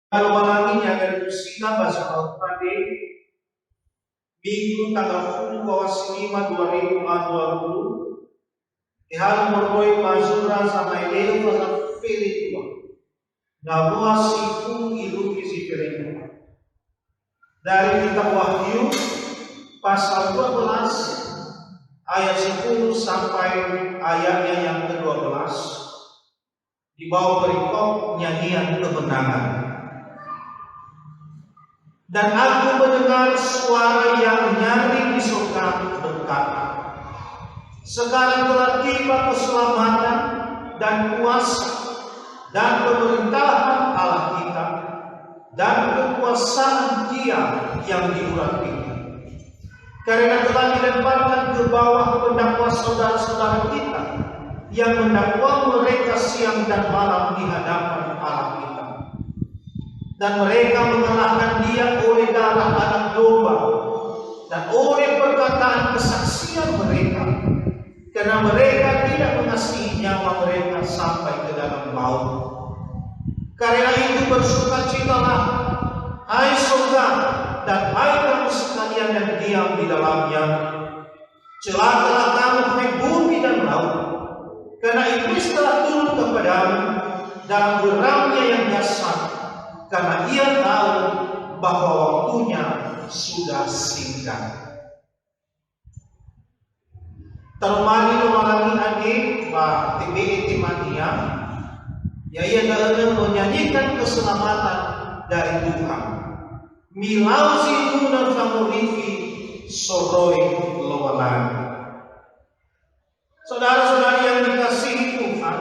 Kalau malamnya dari Kusina bahasa Al-Fatih Minggu tanggal 10 2020 Ihal moroi mazura sama ileo pada Filipua Nabua sifu ilu kisi Filipua. Dari kitab Wahyu pasal 12 ayat 10 sampai ayatnya yang ke-12 di bawah perikop nyanyian kemenangan. Dan aku mendengar suara yang nyaring di surga berkata, sekarang telah tiba keselamatan dan kuasa dan pemerintahan Allah kita dan kekuasaan Dia yang diurapinya. Karena telah dilemparkan ke bawah pendakwa saudara-saudara kita yang mendakwa mereka siang dan malam di hadapan Allah kita. Dan mereka mengalahkan Dia oleh darah anak domba dan oleh perkataan kesaksian mereka, karena mereka tidak mengasihi nyawa mereka sampai ke dalam maut. Karena itu bersukacitalah, hai surga dan hai kamu sekalian yang diam di dalamnya. Celakalah kamu, hai bumi dan laut, karena iblis telah turun kepadamu dalam geramnya yang dahsyat, karena ia tahu bahwa waktunya sudah singkat. Termari lumalangi adik bah TBE Timania, ya ia dalam menyanyikan keselamatan dari Tuhan. Milauzi guna famurifi soroi lumalangi. Saudara-saudari yang dikasihi Tuhan,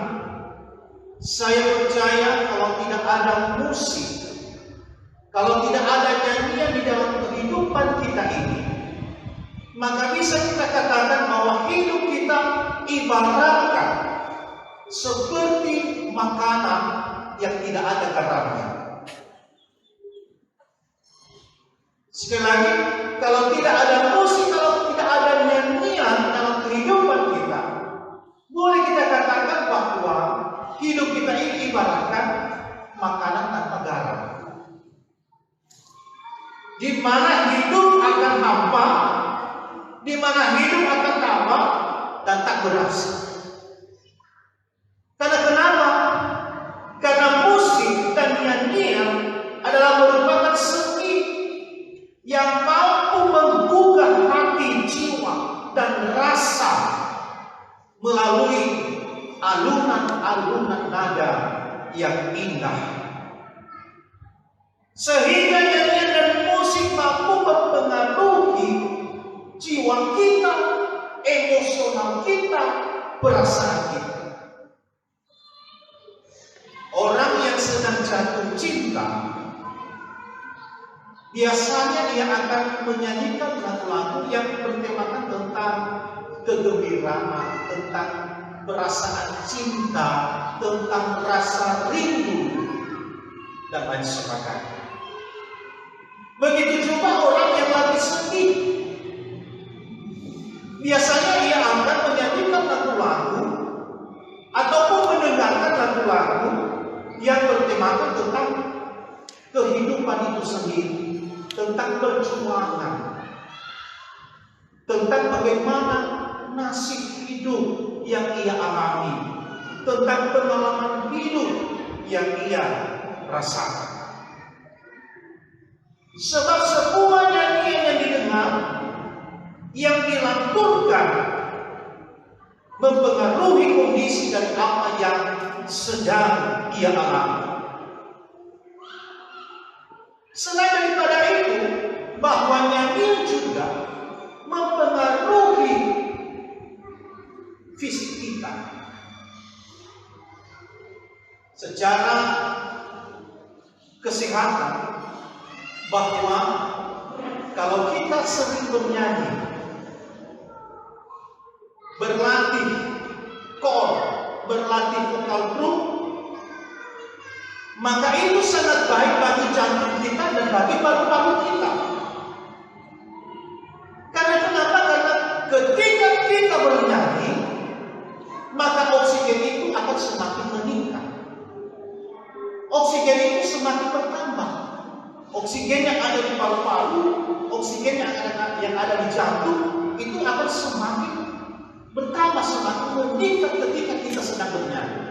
saya percaya kalau tidak ada musik, kalau tidak ada nyanyian di dalam kehidupan kita ini, maka bisa kita katakan bahwa hidup kita ibaratkan seperti makanan yang tidak ada garamnya. Sekali lagi, kalau tidak ada musik, kalau tidak ada nyanyian dalam kehidupan kita, boleh kita katakan bahwa hidup kita ini ibaratkan makanan tanpa garam, di mana hidup akan hampa, di mana hidup akan tambah dan tak berasa. Karena kenapa? Karena musik dan nyanyian adalah merupakan seni yang mampu menggugah hati, jiwa, dan rasa melalui alunan-alunan nada yang indah, sehingga nyanyian dan musik mampu mempengaruhi jiwa kita, emosional kita, perasaan kita. Orang yang sedang jatuh cinta, biasanya dia akan menyanyikan lagu-lagu yang bertemakan tentang kegembiraan, tentang perasaan cinta, tentang rasa rindu, dan lain sebagainya. Begitu juga orang yang lagi sedih, biasanya ia akan menyanyikan lagu-lagu ataupun mendengarkan lagu-lagu yang bertemakan tentang kehidupan itu sendiri, tentang perjuangan, tentang bagaimana nasib hidup yang ia alami, tentang pengalaman hidup yang ia rasakan. Sebab semua nyanyian yang didengar, yang dilanturkan, mempengaruhi kondisi dan apa yang sedang ia alami. Selain daripada itu, bahwa nyanyian juga mempengaruhi fisik kita. Secara kesehatan, bahwa kalau kita sering bernyanyi, berlatih core, berlatih vokal group, maka itu sangat baik bagi jantung kita dan bagi paru-paru kita. Karena kenapa? Karena ketika kita bernyanyi, maka oksigen itu akan semakin meningkat. Oksigen itu semakin bertambah. oksigen yang ada di paru-paru, oksigen yang ada di jantung, itu akan semakin bertambah, semakin meningkat ketika kita sedang bernyanyi.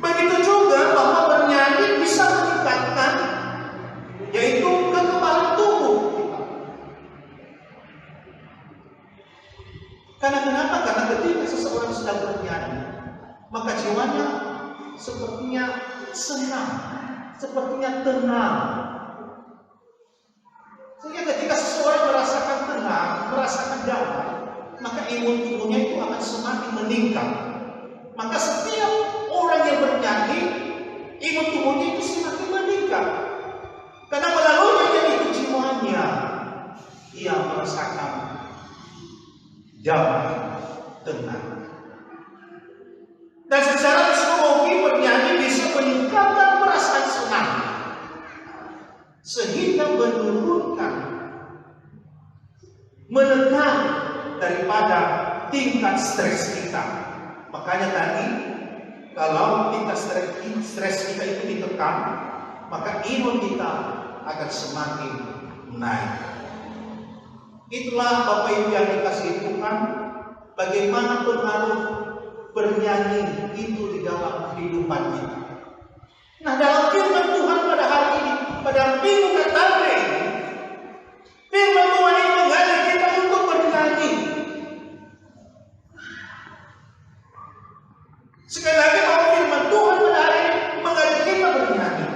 Begitu juga bahwa bernyanyi bisa meningkatkan, yaitu kekebalan tubuh kita. Karena kenapa? Karena ketika seseorang sedang bernyanyi, maka jiwanya sepertinya senang, sepertinya tenang. Sehingga ketika seseorang merasakan tenang, merasakan damai, maka imun tubuhnya itu akan semakin meningkat. Maka setiap orang yang bernyanyi, imun tubuhnya itu semakin meningkat. Karena melalui nyanyian itu jiwanya, ia merasakan damai, tenang. Dan secara psikologi bernyanyi bisa meningkatkan perasaan senang, sehingga menurunkan, menekan daripada tingkat stres kita. Makanya tadi, kalau tingkat stres kita itu ditekan, maka imun kita akan semakin naik. Itulah Bapak Ibu yang dikasihi Tuhan, bagaimana pengaruh bernyanyi itu di dalam kehidupan kita. Nah, dalam firman Tuhan pada hari ini, pada minggu pertama ini, firman Tuhan ini mengajak kita untuk bernyanyi. Sekali lagi, bahwa firman Tuhan pada hari ini mengajak kita bernyanyi.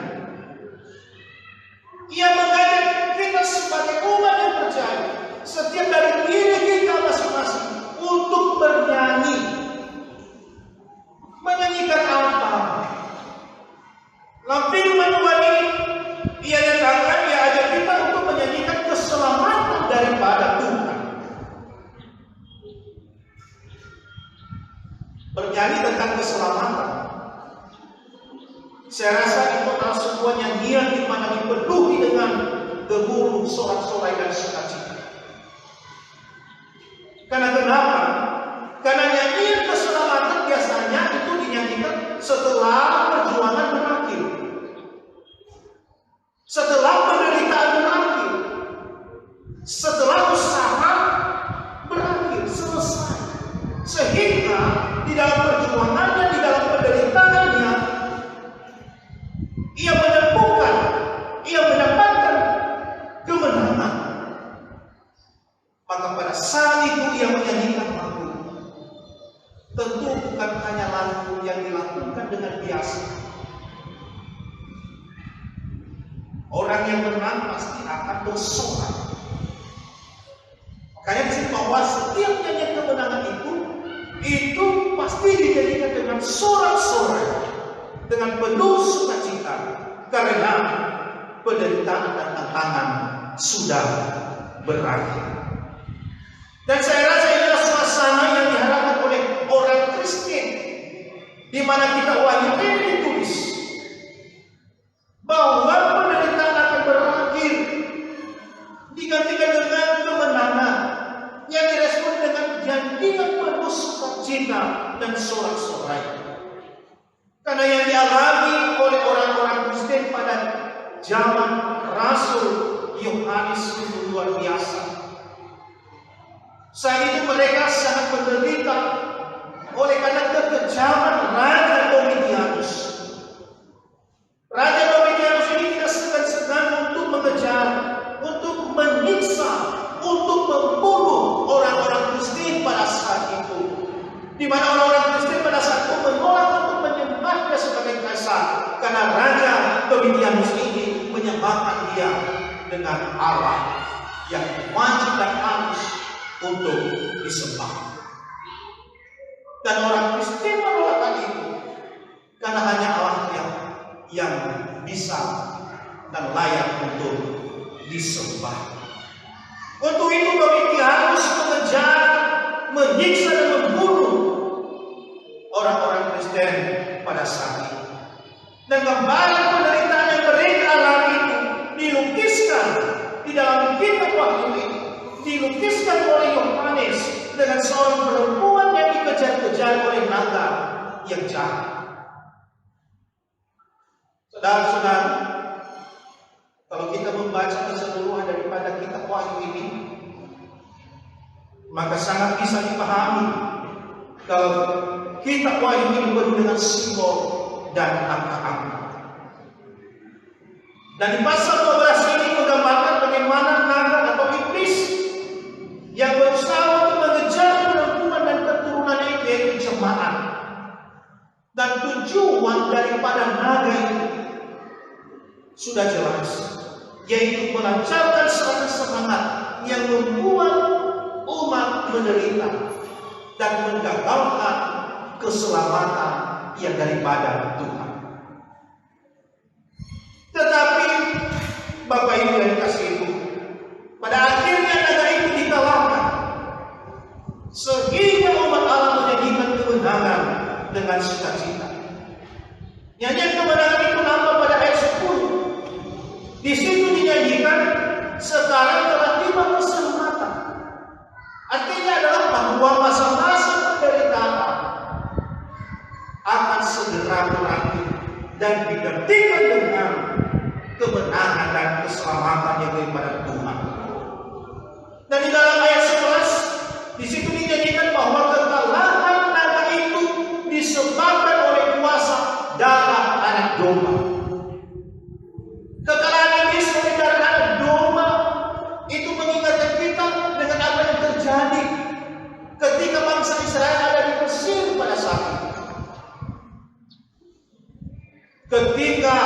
Ia mengajak kita sebagai umat yang percaya, setiap dari diri kita masing-masing untuk bernyanyi. Menyanyikan apa? Dalam firman Tuhan ini, ia nyatakan, ia ajak kita untuk menyanyikan keselamatan daripada Tuhan. Bernyanyi tentang keselamatan, saya rasa itu adalah sebuah nyanyian di mana dipenuhi dengan gemuruh sorak-sorai dan sukacita. Karena kenapa? Karena nyanyian keselamatan biasanya itu dinyanyikan setelah perjuangan berakhir, setelah penderitaan berakhir, setelah usaha berakhir, selesai. Sehingga di dalam perjuangannya, di dalam penderitaannya, ia menemukan, ia mendapatkan kemenangan. Maka pada saat itu ia menyanyikan lagu. Tentu bukan hanya lagu yang dilakukan dengan biasa. Orang yang menang pasti akan bersorak. Makanya disini bahwa setiap nyanyian kemenangan itu pasti dijadikan dengan sorak-sorai, dengan penuh sukacita, karena penderitaan dan tantangan sudah berakhir. Dan saya rasa inilah suasana yang diharapkan oleh orang Kristen, di mana kita wajib ditulis bahwa penderitaan akan berakhir, digantikan dengan kemenangan yang direspon dengan nyanyian penuh sukacita dan sorak-sorai. Karena yang dialami oleh orang-orang Kristen pada zaman Rasul Yohanes itu luar biasa. Saat itu mereka sangat menderita oleh karena kekejaman Raja Domitianus. Raja Domitianus ini tidak segan-segan untuk mengejar, untuk menyiksa, untuk membunuh orang-orang Kristen pada saat itu. Di mana orang-orang Kristen pada saat itu menolak untuk menyembahnya sebagai kaisar, karena Raja Domitianus ini menyembahkan dia dengan Allah yang wajib dan harus untuk disembah. Dan orang Kristen menolak hal itu karena hanya Allah yang bisa dan layak untuk disembah. Untuk itu Domitianus mengejar, menyiksa dan membunuh orang-orang Kristen pada saat itu. Dan gambaran penderitaan yang mereka alami itu dilukiskan di dalam kitab Wahyu ini, dilukiskan oleh Yohanes dengan seorang perempuan yang dikejar-kejar oleh naga yang jahat. Saudara-saudara, kalau kita membaca keseluruhan daripada kitab Wahyu ini, maka sangat bisa dipahami kalau kitab Wahyu ini penuh dengan simbol dan angka-angka. Dan di pasal 12 ini menggambarkan bagaimana naga atau iblis yang berusaha untuk mengejar perempuan dan keturunannya itu, yaitu jemaat. Dan tujuan daripada naga itu sudah jelas, yaitu melancarkan serangan yang membuat umat menderita dan menggagalkan keselamatan yang daripada Tuhan. Tetapi Bapak Ibu yang dikasihi Ibu, pada akhirnya naga itu dikalahkan, sehingga umat Allah menyanyikan kemenangan dengan sukacita. Nyanyian kemenangan itu nampak pada ayat 10. Di situ dinyanyikan, sekarang telah tiba keselamatan. Artinya adalah bahwa masa-masa penderitaan akan segera berakhir dan digantikan dengan kemenangan dan keselamatan yang daripada Tuhan. Dan di dalam ayat 11, di situ dinyanyikan bahwa kekalahan naga itu disebabkan oleh kuasa darah anak domba. Kekalahan iblis oleh darah anak domba itu mengingatkan kita dengan apa yang terjadi ketika bangsa Israel ada di Mesir pada saat itu. Ketika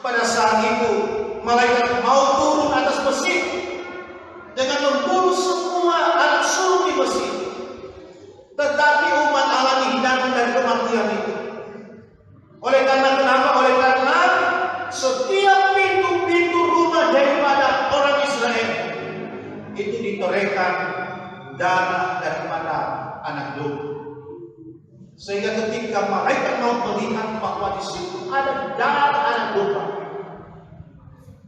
pada saat itu malaikat maut turun atas Mesir dengan membunuh semua anak sulung di Mesir. Tetapi umat Allah dihindarkan dari kematian itu. Oleh karena kenapa? Oleh karena setiap pintu-pintu rumah daripada orang Israel itu ditorehkan darah daripada anak domba. Sehingga ketika malaikat maut melihat bahwa di situ ada darah anak domba,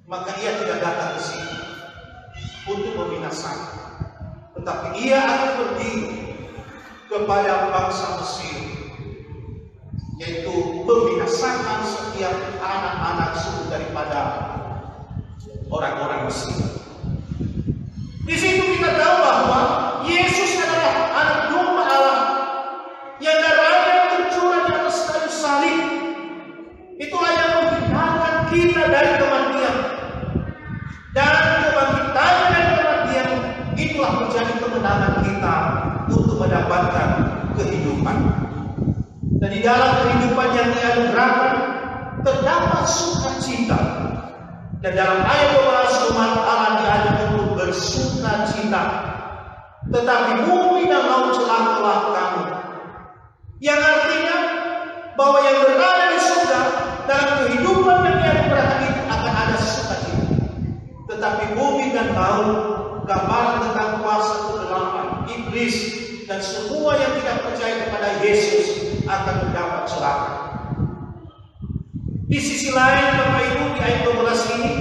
maka ia tidak datang ke sini untuk membinasakan, tetapi ia akan pergi kepada bangsa Mesir, yaitu membinasakan setiap anak-anak suku daripada orang-orang Mesir. Di situ kita tahu bahwa Yesus adalah anak domba Allah yang darahnya tercurah di atas kayu salib. Itulah yang menghindarkan kita dari kematian. Dan kebangkitan dari kematian itulah menjadi kemenangan kita untuk mendapatkan kehidupan. Dan di dalam kehidupan yang dianugerahkan terdapat sukacita. Dan dalam ayat 12 umat Allah diajak untuk bersukacita. Tetapi bumi dan laut celakalah kamu. Yang artinya bahwa yang berada di surga dalam kehidupan yang dianugerahkan itu akan ada sukacita. Tetapi bumi dan laut, gambaran tentang kuasa kegelapan, iblis, dan semua yang tidak percaya kepada Yesus akan mendapat celaka. Di sisi lain, Bapak Ibu, di ayat 12 ini,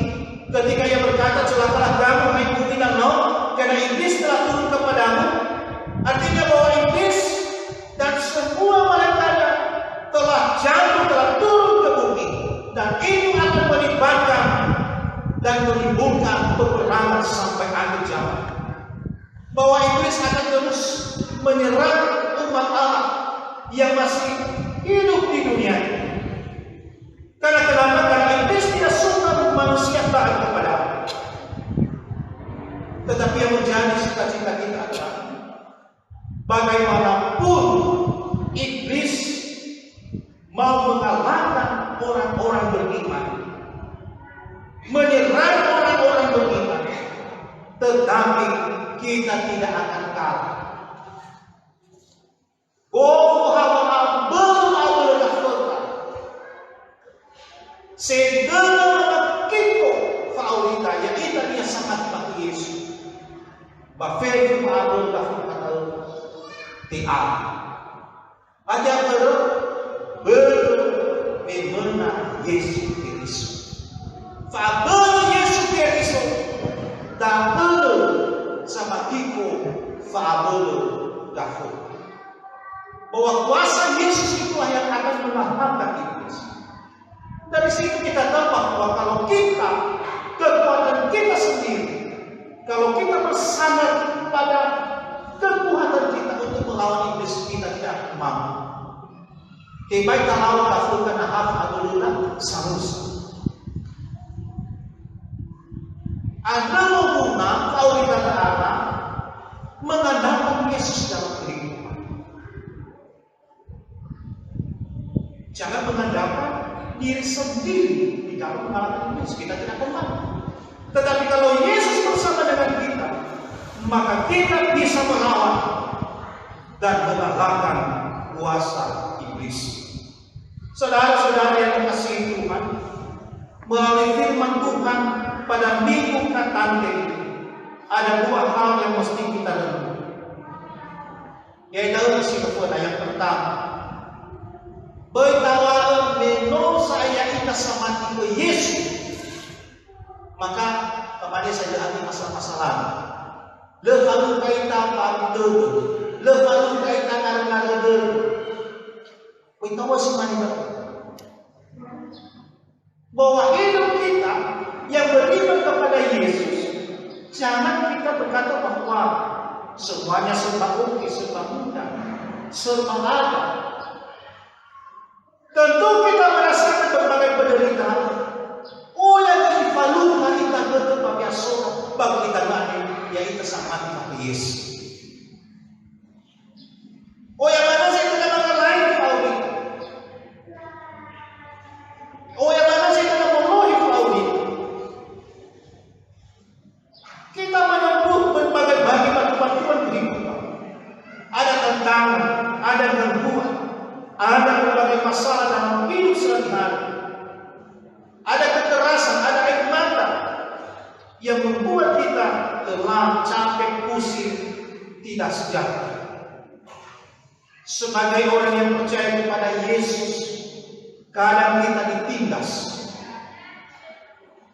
ketika ia berkata, celakalah kamu, hai bumi dan laut, karena iblis telah turun kepadamu. Artinya bahwa iblis dan semua malaikatnya telah jatuh, telah turun ke bumi, dan itu akan melibatkan dan menimbulkan peperangan sampai akhir zaman. Bahwa iblis akan terus menyerang umat Allah yang masih hidup di dunia ini. Karena kenapa? Karena iblis tidak suka manusia taat kepada Allah. Tetapi yang menjadi cita-cita kita adalah bagaimanapun iblis mau mengalahkan orang-orang beriman, menyerang orang-orang beriman, tetapi kita tidak akan kalah. Segala kita faulita ya kita dia sangat bagi Yesus. Baferi faul dafur kata tia. Aja bemena Yesus Kristus. Fabel Yesus Kristus. Dabel sama kiko fabel dafur. Bahwa kuasa Yesus itulah yang akan mengalahkan iblis. Dari situ kita tahu bahwa kalau kita, kekuatan kita sendiri, kalau kita bersandar pada kekuatan kita untuk melawan iblis, kita tidak akan mampu. Tiba-tiba kalau kafurkan ahaf abulullah samusa. Anda mengguna faulita Allah mengandalkan Yesus dalam kehidupan. Jangan mengandalkan diri sendiri di dalam mengalahkan Yesus. Kita tidak akan mampu. Tetapi kalau Yesus bersama dengan kita, maka kita bisa melawan dan mengalahkan kuasa iblis. Saudara-saudara yang dikasihi Tuhan, melalui firman Tuhan pada minggu katante ini, ada dua hal yang mesti kita renungi. Yaitu isi kepada yang pertama, betawala meno saya ika sama ke Yesus, maka kepada saya ada masalah-masalah. Lepalu kaita pantu, lepalu kaita ngar-ngar. Betawala semua bahwa hidup kita yang beriman kepada Yesus, jangan kita berkata bahwa semuanya serba oke, serba mudah, serba ada. Tentu kita merasakan berbagai penderitaan. Oh yang dipalukan kita betul bagi asal bagi kita mati, yaitu sangat bagi Yesus. Oh yang mana saya tidak akan lain Pauli. Oh yang mana saya tidak memenuhi Pauli. Kita menempuh berbagai batuan kehidupan. Ada tantangan, ada gangguan, ada berbagai masalah dalam hidup sehari-hari. Ada kekerasan, ada air mata yang membuat kita lelah, capek, pusing, tidak sejahtera. Sebagai orang yang percaya kepada Yesus, kadang kita ditindas,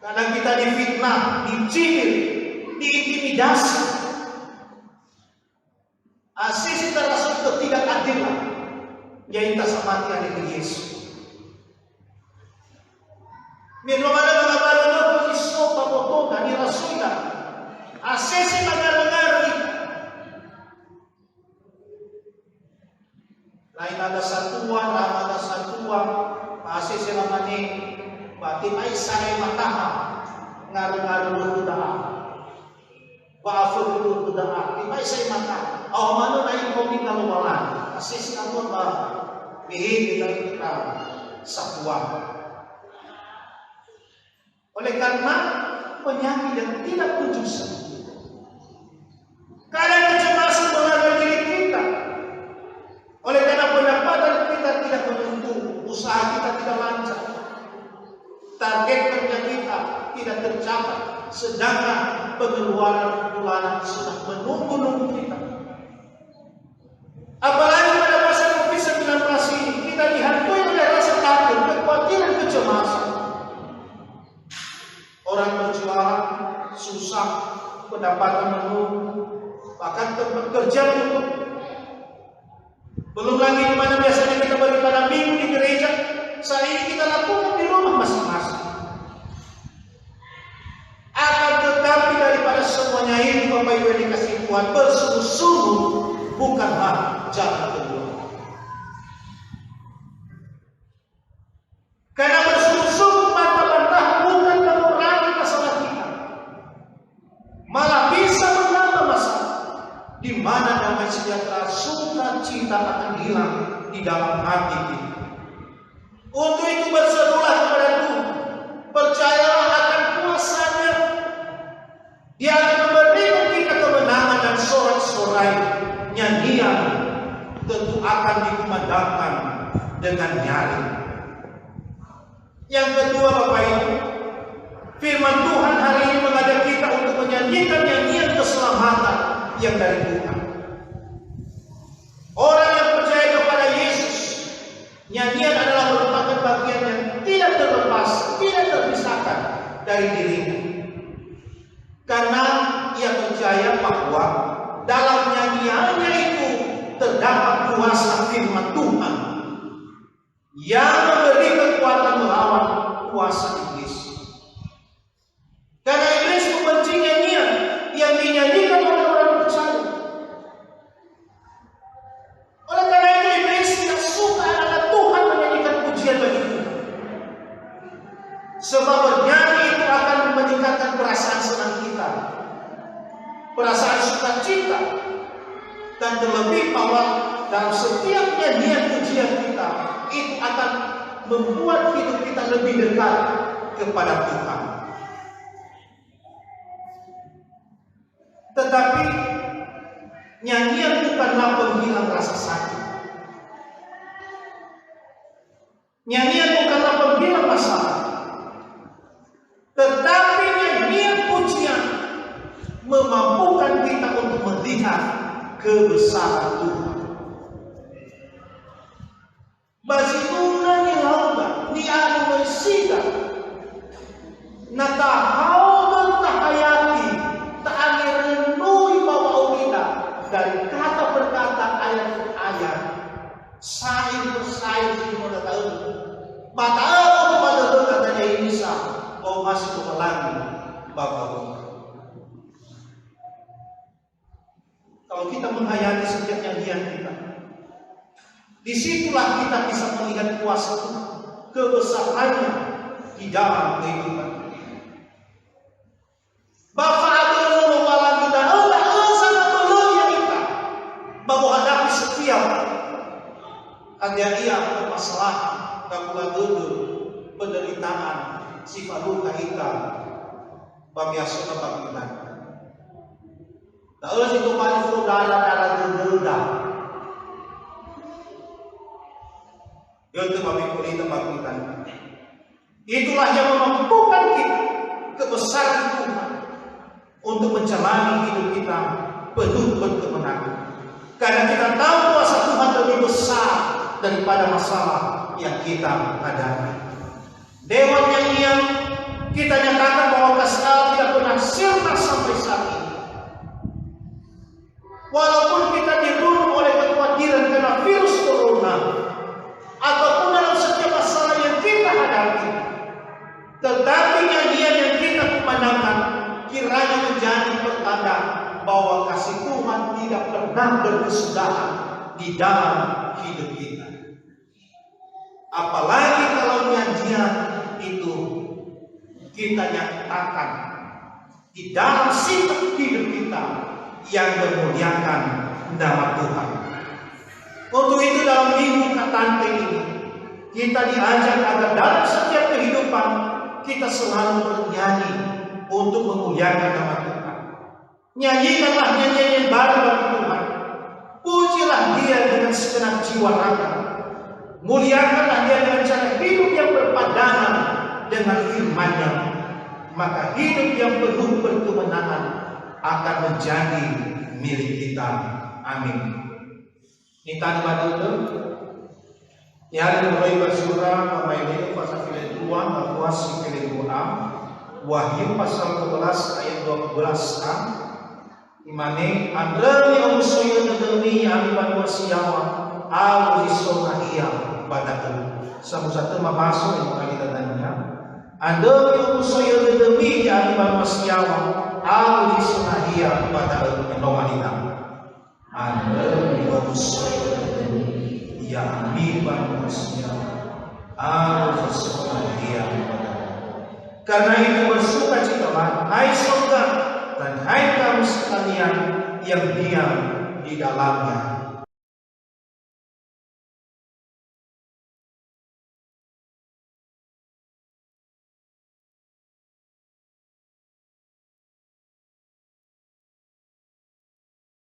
kadang kita difitnah, dicibir, diintimidasi. Asisi terasa ketidakadilan, yaitu sama dari Yesus. Minumana mga balalo ko iso pamotoga ni Rasulda. Asisi magar-ngari. Lain ada satuan, ada satuan. Asisi naman ni pati may sanay mataha. Ngaru-ngaru ludahan. Baafur ludahan. Di may say mataha. Aw mano na ikaw kaluwalan. Asisi naman ba bihili lang kita satuan. Oleh karena penyakit yang tidak kunjung sembuh, kadang kecemasan melanda diri kita. Oleh karena pendapatan kita tidak menentu, usaha kita tidak lancar, target kerja kita tidak tercapai, sedangkan pengeluaran bulanan sudah menunggu kita. Apalagi pada masa COVID-19 ini, kita dihantui oleh rasa takut, kekhawatiran, kecemasan. Orang berjualan susah, pendapatan menurun, bahkan tempat kerja menurun. Belum lagi di mana biasanya kita beribadah minggu di gereja, saat ini kita lakukan di rumah masing-masing. Akan tetapi daripada semuanya ini, Bapak Ibu yang dikasihi Tuhan, bersungguh-sungguh bukanlah jalan kedua. Karena bersungguh-sungguh bantah-bantah bukan mengurangi masalah kita, malah bisa menambah masalah, di mana damai sejahtera, sukacita akan hilang di dalam hati kita. Untuk itu berserulah kepada Tuhan, percayalah akan kuasa-Nya. Dia akan memberikan kita kemenangan dan sorak-sorai nyanyian tentu akan dikumandangkan dengan nyaring. Yang kedua, Bapak Ibu, firman Tuhan hari ini mengajak kita untuk menyanyikan nyanyian keselamatan yang dari Tuhan. Orang yang percaya kepada Yesus, nyanyian adalah merupakan bagian yang tidak terlepas, tidak terpisahkan dari dirinya. Karena ia percaya bahwa dalam nyanyiannya itu terdapat kuasa firman Tuhan yang memberi kekuatan melawan kuasa iblis. Karena iblis membenci nyanyian yang dinyanyikan oleh orang percaya. Oleh karena itu iblis tidak suka anak Tuhan menyanyikan pujian bagi Tuhan. Sebab bernyanyi itu akan meningkatkan perasaan senang kita, perasaan sukacita, dan terlebih bahwa dalam setiap nyanyian pujian kita itu akan membuat hidup kita lebih dekat kepada Tuhan. Tetapi nyanyian bukanlah penghilang rasa sakit. Nyanyian bukanlah penghilang masalah. Tetapi nyanyian pujian memampukan kita untuk melihat kebesaran Tuhan. Bazituna ni lauda ni anu bersida natahau dan tahayati ta'ani renui bawa kita dari kata per kata, ayat per ayat, sair per sair sini mau tahu mata apa kepada katanya Isa mau masuk ke lagi bapak. Kalau kita menghayati setiap nyanyian kita, disitulah kita bisa melihat kuasa Tuhan, kebesarannya di dalam kehidupan. Bapak ada malam kita, tak sangat belum yang kita bawa hadapi setiap ada ia permasalahan, kabulan dulu, penderitaan, sifat luka kita, bamiasuna bagian. Tahu itu paling saudara-saudara denda. Itu kami kulita bagian. Itulah yang memampukan kita kebesaran Tuhan untuk menjalani hidup kita penuh kemenangan. Karena kita tahu kuasa Tuhan lebih besar daripada masalah yang kita hadapi. Dewan nyanyian kita nyatakan bahwa kasih Allah tidak pernah sirna sampai saat ini. Walaupun kita dibunuh oleh kekhawatiran karena virus corona ataupun dalam setiap masalah yang kita hadapi, tetapi nyanyian yang kita kumandangkan kiranya menjadi pertanda bahwa kasih Tuhan tidak pernah berkesudahan di dalam hidup kita. Apalagi kalau nyanyian itu kita nyatakan di dalam sikap hidup kita yang memuliakan nama Tuhan. Untuk itu dalam minggu Katante ini kita diajak agar dalam setiap kehidupan kita selalu bernyanyi untuk memuliakan nama Tuhan. Nyanyikanlah nyanyian yang baru bagi Tuhan. Pujilah Dia dengan segenap jiwa raga. Muliakanlah Dia dengan cara hidup yang berpadanan dengan firman-Nya. Maka hidup yang penuh berkemenangan akan menjadi milik kita. Amin. Nitani badul ya mulai bersurah pemain pasal filem 2 akuasi filem 2 Wahyu pasal 11 ayat 12a imane andreni omusoyo nedemi aliban wasiawa alu isonahia badatu samusatu mabaso yang kalitannya andreni omusoyo nedemi aliban wasiawa alu isonahia badatu endomalita andreni omusoyo nedemi ya aliban wasiawa alu isonahia badatu. Karena itu bersukacitalah, hai surga dan hai kamu sekalian yang diam di dalamnya.